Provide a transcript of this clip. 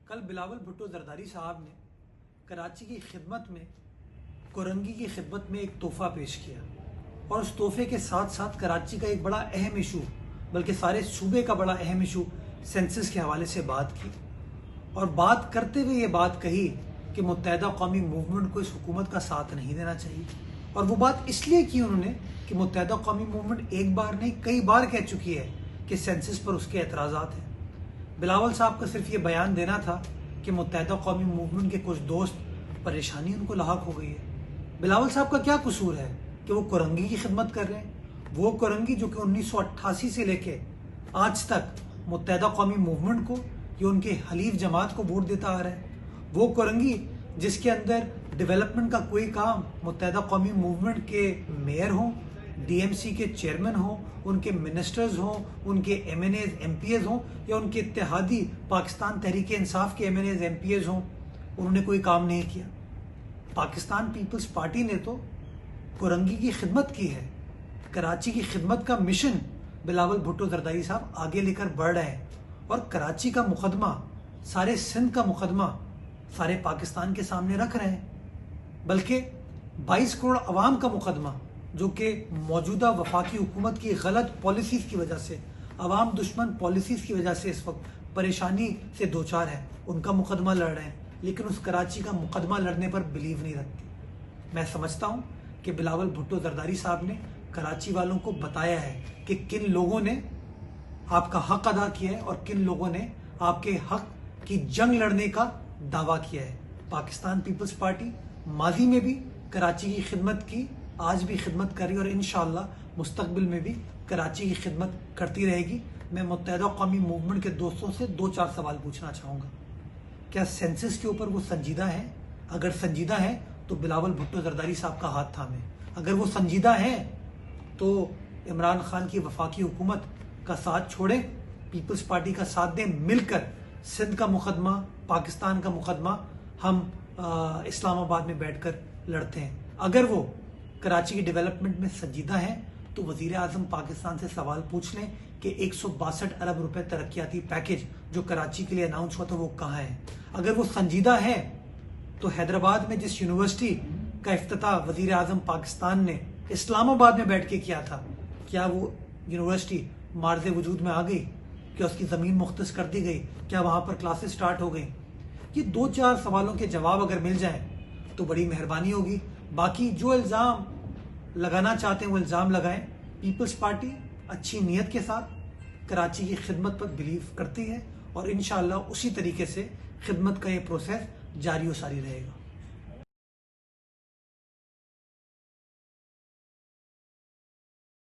कल बिलावल भुट्टो जरदारी साहब ने कराची की खिदमत में कोरंगी की खिदमत में एक तोहफा पेश किया और उस तोहफे के साथ साथ कराची का एक बड़ा अहम इशू, बल्कि सारे सूबे का बड़ा अहम इशू सेंसस के हवाले से बात की। और बात करते हुए ये बात कही कि मुत्तहदा कौमी मूवमेंट को इस हुकूमत का साथ नहीं देना चाहिए। और वो बात इसलिए की उन्होंने कि मुत्तहदा कौमी मूवमेंट एक बार नहीं कई बार कह चुकी है कि सेंसस पर उसके एतराज़ात हैं। बिलावल साहब का सिर्फ ये बयान देना था कि मुत्तहदा कौमी मूवमेंट के कुछ दोस्त परेशानी उनको लाहक हो गई है। बिलावल साहब का क्या कसूर है कि वो कोरंगी की खिदमत कर रहे हैं? वो कोरंगी जो कि 1988 से लेके आज तक मुत्तहदा कौमी मूवमेंट को या उनके हलीफ जमात को वोट देता आ रहा है। वो कोरंगी जिसके अंदर डेवलपमेंट का कोई काम मुत्तहदा कौमी मूवमेंट के मेयर हों, डीएमसी के चेयरमैन हों, उनके मिनिस्टर्स हों, उनके एमएनएज एमपीएज हों या उनके इत्तेहादी पाकिस्तान तहरीक इंसाफ के एमएनएज एमपीएज हों, उन्होंने कोई काम नहीं किया। पाकिस्तान पीपल्स पार्टी ने तो कोरंगी की खिदमत की है। कराची की खिदमत का मिशन बिलावल भुट्टो जरदारी साहब आगे लेकर बढ़ रहे हैं और कराची का मुकदमा, सारे सिंध का मुकदमा सारे पाकिस्तान के सामने रख रहे हैं। बल्कि 22 करोड़ अवाम का मुकदमा जो कि मौजूदा वफाकी हुकूमत की गलत पॉलिसीज की वजह से, अवाम दुश्मन पॉलिसीज की वजह से इस वक्त परेशानी से दो चार है, उनका मुकदमा लड़ रहे हैं, लेकिन उस कराची का मुकदमा लड़ने पर बिलीव नहीं रखती। मैं समझता हूँ कि बिलावल भुट्टो जरदारी साहब ने कराची वालों को बताया है कि किन लोगों ने आपका हक अदा किया है और किन लोगों ने आपके हक की जंग लड़ने का दावा किया है। पाकिस्तान पीपल्स पार्टी माजी में भी कराची की खिदमत की, आज भी खिदमत कर रही है और इंशाअल्लाह मुस्तकबिल में भी कराची की खिदमत करती रहेगी। मैं मुत्तहदा कौमी मूवमेंट के दोस्तों से 2-4 सवाल पूछना चाहूँगा। क्या सेंसस के ऊपर वो संजीदा है? अगर संजीदा है तो बिलावल भुट्टो जरदारी साहब का हाथ थामे। अगर वो संजीदा है तो इमरान खान की वफाकी हुकूमत का साथ छोड़ें, पीपल्स पार्टी का साथ दें, मिलकर सिंध का मुकदमा, पाकिस्तान का मुकदमा हम इस्लामाबाद में बैठकर लड़ते हैं। अगर वो कराची की डेवलपमेंट में संजीदा है तो वजीर आजम पाकिस्तान से सवाल पूछ लें कि 162 अरब रुपए तरक्याती पैकेज जो कराची के लिए अनाउंस हुआ था वो कहाँ है। अगर वो संजीदा है तो हैदराबाद में जिस यूनिवर्सिटी का इफ्तिताह वजीर आजम पाकिस्तान ने इस्लामाबाद में बैठ के किया था, क्या वो यूनिवर्सिटी मार्ज़े वजूद में आ गई? क्या उसकी ज़मीन मुख्तस कर दी गई? क्या वहाँ पर क्लासेस स्टार्ट हो गई? ये 2-4 सवालों के जवाब अगर मिल जाएं तो बड़ी मेहरबानी होगी। बाकी जो इल्ज़ाम लगाना चाहते हैं वो इल्ज़ाम लगाएं। पीपल्स पार्टी अच्छी नीयत के साथ कराची की खिदमत पर बिलीव करती है और इंशाअल्लाह उसी तरीके से खिदमत का ये प्रोसेस जारी व सारी रहेगा।